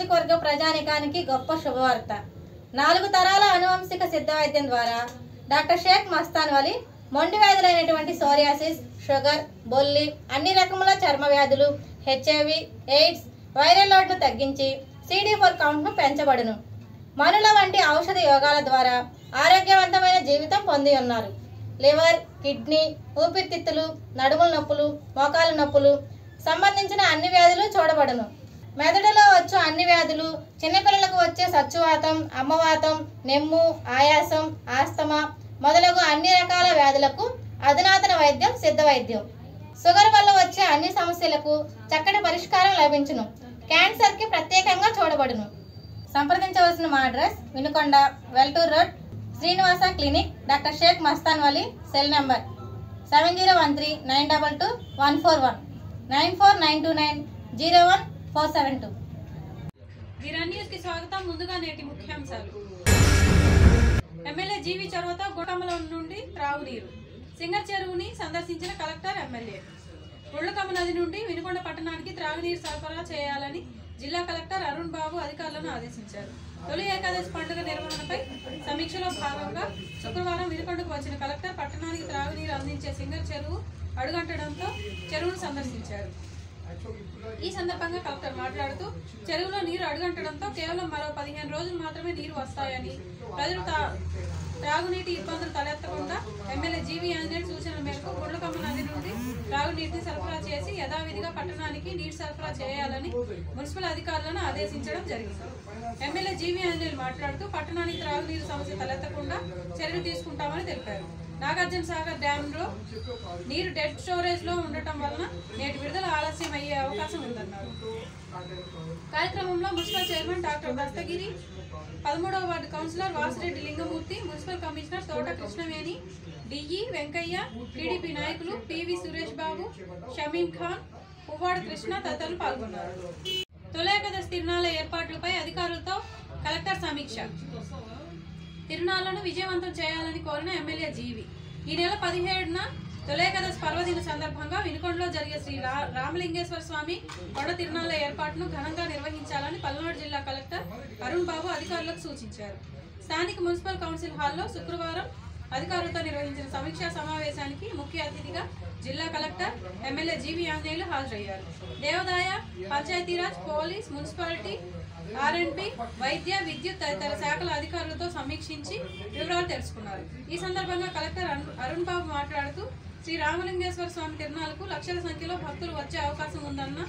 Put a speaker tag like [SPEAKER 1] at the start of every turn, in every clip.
[SPEAKER 1] నియోజకవర్గ ప్రజానికానికి గొప్ప శుభవార్త. 4 తరాల అనువంశిక సిద్ధ వైద్యం ద్వారా డాక్టర్ షేక్ మస్తాన్ వలి మొండి వ్యాధులైనటువంటి సోరియాసిస్, షుగర్, బొల్లి, అన్ని రకముల చర్మ వ్యాధులు, హెచ్ఐవి, ఎయిడ్స్, వైరల్ లోడ్ను తగ్గించి CD4 కౌంట్ను పెంచబడును. మనుల వంటి ఔషధ యోగాల ద్వారా ఆరోగ్యవంతమైన జీవితం పొంది ఉన్నారు. లివర్, కిడ్నీ, ఊపిరితిత్తులు, నడుముల నొప్పులు, మోకాలు నొప్పులు సంబంధించిన అన్ని వ్యాధులు చూడబడును. మెదడులో వచ్చు అన్ని వ్యాధులు, చిన్నపిల్లలకు వచ్చే సచ్చువాతం, అమ్మవాతం, నెమ్ము, ఆయాసం, ఆస్తమా మొదలగు అన్ని రకాల వ్యాధులకు అధునాతన వైద్యం సిద్ధ వైద్యం. షుగర్ వల్ల వచ్చే అన్ని సమస్యలకు చక్కటి పరిష్కారం లభించును. క్యాన్సర్కి ప్రత్యేకంగా చూడబడును. సంప్రదించవలసిన మా address Vinukonda, Veltur road, Srinivasa clinic, doctor Sheikh Mastan Vali. Cell number 7013922141, 9492901472.
[SPEAKER 2] News కి స్వాగతం. ముందుగా నేటి ముఖ్యాంశాలు. ఎమ్మెల్యే జీవి చొరవతో గోటమల నుండి త్రాగునీరు. సింగర్ చెరువుని సందర్శించిన కలెక్టర్, ఎమ్మెల్యే. ఉళ్ళకమ్మ నది నుండి వినుకొండ పట్టణానికి త్రాగునీరు సరఫరా చేయాలని జిల్లా కలెక్టర్ అరుణ్ బాబు అధికారులను ఆదేశించారు. తొలి ఏకాదశి పండుగ నిర్వహణపై సమీక్షలో భాగంగా శుక్రవారం వినుకొండకు వచ్చిన కలెక్టర్ పట్టణానికి త్రాగునీరు అందించే సింగర్ చెరువు అడుగంటడంతో చెరువును సందర్శించారు. ఈ సందర్భంగా కలెక్టర్ మాట్లాడుతూ, చెరువులో నీరు అడుగంటడంతో కేవలం మరో 15 రోజులు మాత్రమే నీరు వస్తాయని, ప్రజలు త్రాగునీటి ఇబ్బందులు తలెత్తకుండా ఎమ్మెల్యే జీవి ఆంజనేయులు సూచనల మేరకు గుండ్లకమ్మ నది నుండి త్రాగునీటిని సరఫరా చేసి యథావిధిగా పట్టణానికి నీరు సరఫరా చేయాలని మున్సిపల్ అధికారులను ఆదేశించడం జరిగింది. ఎమ్మెల్యే జీవి ఆంజనేయులు మాట్లాడుతూ, పట్టణానికి త్రాగునీరు సమస్య తలెత్తకుండా చర్యలు తీసుకుంటామని తెలిపారు. నాగార్జున సాగర్ డ్యాంలో నీరు డెడ్ స్టోరేజ్ లో ఉండటం వలన నేటి విడుదల ఆలస్యం అయ్యే అవకాశం ఉందన్నారు. కార్యక్రమంలో మున్సిపల్ చైర్మన్ డాక్టర్ దస్తగిరి, 13వ ward councillor Vasireddy Lingamurthy, municipal commissioner Thota Krishnaveni, DE Venkaiah, TDP నాయకులు పివి సురేష్ బాబు, షమీం ఖాన్, పువ్వాడ కృష్ణ తదితరులు పాల్గొన్నారు. తొలి ఏకాదశి తిరునాళ్ల ఏర్పాట్లపై అధికారులతో కలెక్టర్ సమీక్ష. తిరునాళ్లను విజయవంతం చేయాలని కోరిన ఎమ్మెల్యే జీవి ఈ నెల 17న తొలి ఏకాదశి పర్వదిన సందర్భంగా వినుకొండలో జరిగే శ్రీ రామలింగేశ్వర స్వామి కొండ తిరునాళ్ల ఏర్పాటును ఘనంగా నిర్వహించాలని పల్నాడు జిల్లా కలెక్టర్ అరుణ్ బాబు అధికారులకు సూచించారు. స్థానిక మున్సిపల్ కౌన్సిల్ హాల్లో శుక్రవారం అధికారులతో నిర్వహించిన సమీక్షా సమావేశానికి ముఖ్య అతిథిగా జిల్లా కలెక్టర్, ఎమ్మెల్యే జీవి ఆంజనేయులు హాజరయ్యారు. దేవాదాయ, పంచాయతీరాజ్, పోలీస్, మున్సిపాలిటీ, R&B, వైద్య, విద్యుత్ తదితర శాఖల అధికారులతో సమీక్షించి వివరాలు తెలుసుకున్నారు. ఈ సందర్భంగా కలెక్టర్ అరుణ్ బాబు మాట్లాడుతూ, శ్రీ రామలింగేశ్వర స్వామి తిరునాళ్లకు లక్షల సంఖ్యలో భక్తులు వచ్చే అవకాశం ఉందన్న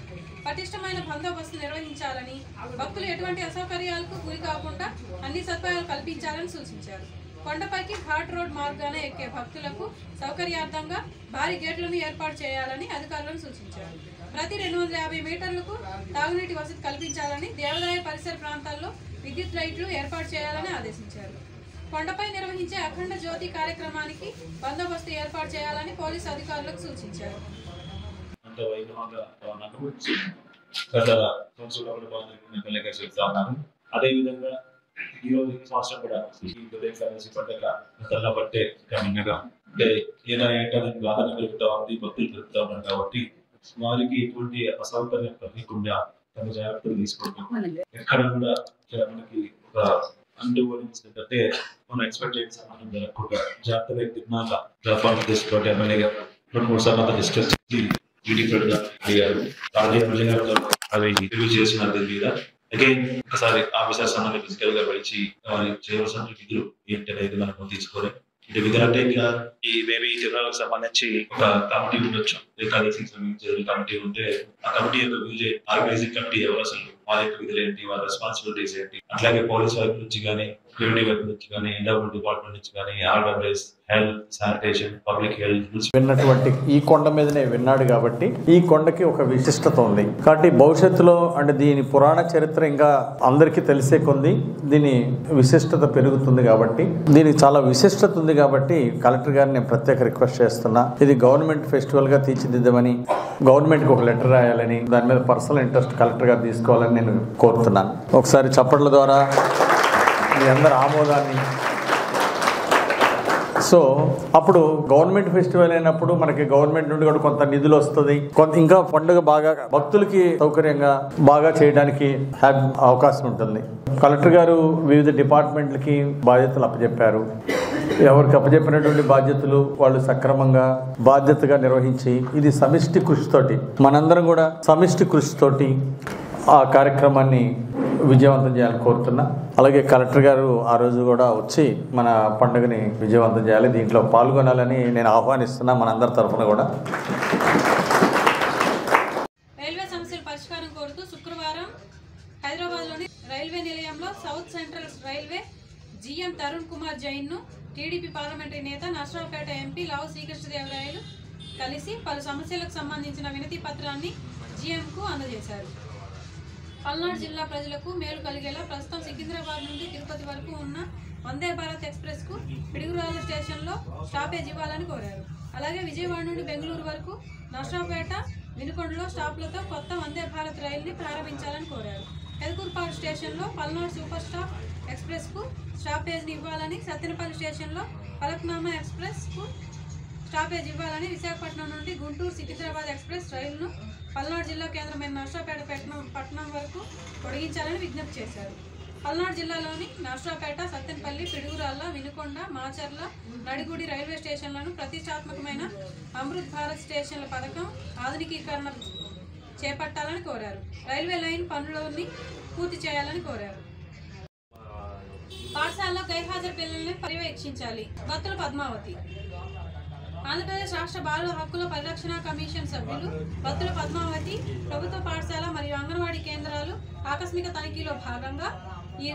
[SPEAKER 2] పటిష్టమైన బందోబస్తు నిర్వహించాలని, భక్తులు ఎటువంటి అసౌకర్యాలకు గురి కాకుండా అన్ని సదుపాయాలు కల్పించాలని సూచించారు. కొండపైకి ఘాట్ రోడ్ మార్గాన ఎక్కే భక్తులకు సౌకర్యార్థంగా భారీ గేట్లను ఏర్పాటు చేయాలని అధికారులను సూచించారు. ప్రతి 250 మీటర్లకు తాగునీటి వసతి కల్పించాలని, దేవాదాయ పరిసర ప్రాంతాల్లో విద్యుత్ లైట్లు ఏర్పాటు చేయాలని ఆదేశించారు. కొండపై నిర్వహించే అఖండ జ్యోతి కార్యక్రమానికి బందోబస్తు ఏర్పాటు చేయాలని పోలీసు అధికారులకు సూచించారు.
[SPEAKER 3] అదేవిధంగా ఈ రోజు సంవత్సరం కూడా పట్టే క్రమంగా అంటే ఏదైనా ప్రాధాన్యత పెరుగుతా ఉంది, భక్తులు పెరుగుతా ఉన్నారు కాబట్టి వారికి ఎటువంటి అసౌకర్యం కలగకుండా తమ జాగ్రత్తలు తీసుకుంటాం. ఎక్కడ కూడా మనకి ఒక అంటే మనం ఎక్స్పెక్ట్ చేసిన సమానం జరగకుండా జాగ్రత్తగా తిన్నాక ఏర్పాటు చేసుకోవడం ఎమ్మెల్యేగా 2-3 సార్లు డిస్కస్ చేసి గా అడిగారు. అవి రివ్యూ చేసిన దాని మీద అగైన్ ఒకసారి ఆఫీసర్స్ అన్నది ఫిజికల్ గా పిలిచి వారికి చేయవలసిన విధులు ఏంటనేది మనం తీసుకోవాలి. అంటే విధులు అంటే ఇంకా ఈ మేబీ తిరునాళ్ళకు సంబంధించి ఒక కమిటీ ఉండొచ్చు, ఏకాదశికి సంబంధించి కమిటీ ఉంటే ఆ కమిటీ యొక్క ఆర్గనైజింగ్ కమిటీ ఎవరు, అసలు వాళ్ళ యొక్క విధులు ఏంటి, వాళ్ళ రెస్పాన్సిబిలిటీస్ ఏంటి, అట్లాగే పోలీస్ వైపు నుంచి కానీ, రెవెన్యూ వైపు నుంచి కానీ, ఎండోమెంట్ డిపార్ట్మెంట్ నుంచి కానీ, RWS, health, sanitation, public health
[SPEAKER 4] విన్నటువంటి ఈ కొండ మీదనే విన్నాడు కాబట్టి ఈ కొండకి ఒక విశిష్టత ఉంది. కాబట్టి భవిష్యత్తులో అంటే దీని పురాణ చరిత్ర ఇంకా అందరికీ తెలిసే కొంది దీని విశిష్టత పెరుగుతుంది. కాబట్టి దీనికి చాలా విశిష్టత ఉంది. కాబట్టి కలెక్టర్ గారిని నేను ప్రత్యేక రిక్వెస్ట్ చేస్తున్నా, ఇది గవర్నమెంట్ ఫెస్టివల్ గా తీర్చిదిద్దమని, గవర్నమెంట్ కి ఒక లెటర్ రాయాలని, దాని మీద పర్సనల్ ఇంట్రెస్ట్ కలెక్టర్ గారు తీసుకోవాలని నేను కోరుతున్నాను. ఒకసారి చప్పట్ల ద్వారా మీ అందరి ఆమోదాన్ని సో అప్పుడు గవర్నమెంట్ ఫెస్టివల్ అయినప్పుడు మనకి గవర్నమెంట్ నుండి కూడా కొంత నిధులు వస్తుంది, ఇంకా పండుగ బాగా భక్తులకి సౌకర్యంగా బాగా చేయడానికి అవకాశం ఉంటుంది. కలెక్టర్ గారు వివిధ డిపార్ట్మెంట్లకి బాధ్యతలు అప్పచెప్పారు. ఎవరికి అప్పచెప్పినటువంటి బాధ్యతలు వాళ్ళు సక్రమంగా బాధ్యతగా నిర్వహించి, ఇది సమిష్టి కృషితోటి, మనందరం కూడా సమిష్టి కృషితోటి ఆ కార్యక్రమాన్ని విజయవంతం చేయాలని కోరుతున్నా. అలాగే కలెక్టర్ గారు ఆ రోజు కూడా వచ్చి మన పండుగని విజయవంతం చేయాలి, దీంట్లో పాల్గొనాలని నేను ఆహ్వానిస్తున్నా మనందరి తరఫున కూడా.
[SPEAKER 2] రైల్వే సమస్యల పరిష్కారం కోరుతూ శుక్రవారం హైదరాబాద్లోని రైల్వే నిలయంలో South Central Railway GM Tarun Kumar జైన్ను టీడీపీ పార్లమెంటరీ నేత నర్సరావుపేట ఎంపీ లావు శ్రీకృష్ణదేవరాయలు కలిసి పలు సమస్యలకు సంబంధించిన వినతి పత్రాన్ని జీఎంకు అందజేశారు. పల్నాడు జిల్లా ప్రజలకు మేలు కలిగేలా ప్రస్తుతం సికింద్రాబాద్ నుండి తిరుపతి వరకు ఉన్న వందే భారత్ ఎక్స్ప్రెస్కు పిడుగురాళ్ళ స్టేషన్లో స్టాపేజ్ ఇవ్వాలని కోరారు. అలాగే విజయవాడ నుండి బెంగళూరు వరకు నర్సరావుపేట, వినుకొండలో స్టాప్లతో కొత్త వందే భారత్ రైలుని ప్రారంభించాలని కోరారు. ఎల్కూర్పాడు స్టేషన్లో పల్నాడు సూపర్ స్టాప్ ఎక్స్ప్రెస్కు స్టాపేజ్ని ఇవ్వాలని, సత్తెనపల్లి స్టేషన్లో ఫలక్నామా ఎక్స్ప్రెస్కు స్టాపేజ్ ఇవ్వాలని, విశాఖపట్నం నుండి గుంటూరు సికింద్రాబాద్ ఎక్స్ప్రెస్ రైలును పల్నాడు జిల్లా కేంద్రమైన నర్సరావుపేట పట్టణం వరకు పొడిగించాలని విజ్ఞప్తి చేశారు. పల్నాడు జిల్లాలోని నర్సరావుపేట, సత్తెనపల్లి, పిడుగురాళ్ళ, వినుకొండ, మాచర్ల, నడిగుడి రైల్వే స్టేషన్లను ప్రతిష్టాత్మకమైన అమృత్ భారత్ స్టేషన్ల పథకం ఆధునికీకరణ చేపట్టాలని కోరారు. రైల్వే లైన్ పనులని పూర్తి చేయాలని కోరారు. పాఠశాలలో గైర్హాజరు పిల్లల్ని పర్యవేక్షించాలి. భక్తుల పద్మావతి. ఆంధ్రప్రదేశ్ రాష్ట్ర బాల హక్కుల పరిరక్షణ కమిషన్ సభ్యులు భక్తుల పద్మావతి ప్రభుత్వ పాఠశాల మరియు అంగన్వాడీ కేంద్రాలు ఆకస్మిక తనిఖీలో భాగంగా ఈ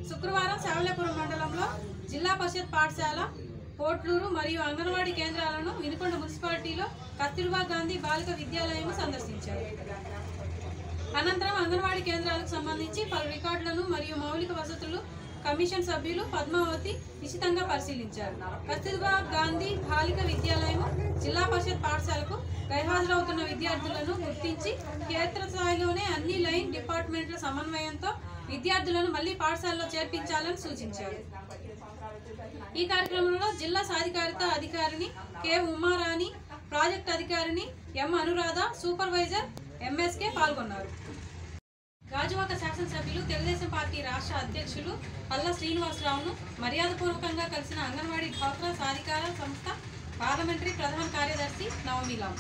[SPEAKER 2] శుక్రవారం శావల్యాపురం మండలంలో జిల్లా పరిషత్ పాఠశాల, పోట్లూరు మరియు అంగన్వాడీ కేంద్రాలను వినుకొండ మున్సిపాలిటీలో కస్తూర్బా గాంధీ బాలిక విద్యాలయం సందర్శించారు. అనంతరం అంగన్వాడీ కేంద్రాలకు సంబంధించి పలు రికార్డులను మరియు మౌలిక వసతులు కమిషన్ సభ్యులు పద్మావతి నిశితంగా పరిశీలించారు. కస్తూర్బా గాంధీ బాలిక విద్యాలయం జిల్లా పరిషత్ పాఠశాలకు గైర్హాజరవుతున్న విద్యార్థులను గుర్తించి క్షేత్రస్థాయిలోనే అన్ని లైన్ డిపార్ట్మెంట్ల సమన్వయంతో విద్యార్థులను మళ్లీ పాఠశాలలో చేర్పించాలని సూచించారు. ఈ కార్యక్రమంలో జిల్లా సాధికారిత అధికారిని కె ఉమారాణి, ప్రాజెక్ట్ అధికారిని ఎం అనురాధ, సూపర్వైజర్ ఎంఎస్కే పాల్గొన్నారు. గాజువాక శాసనసభ్యులు తెలుగుదేశం పార్టీ రాష్ట్ర అధ్యక్షులు పల్లా శ్రీనివాసరావును మర్యాదపూర్వకంగా కలిసిన అంగన్వాడీ డ్వాక్రా సాధికార సంస్థ పార్లమెంటరీ ప్రధాన కార్యదర్శి నవమీలాం.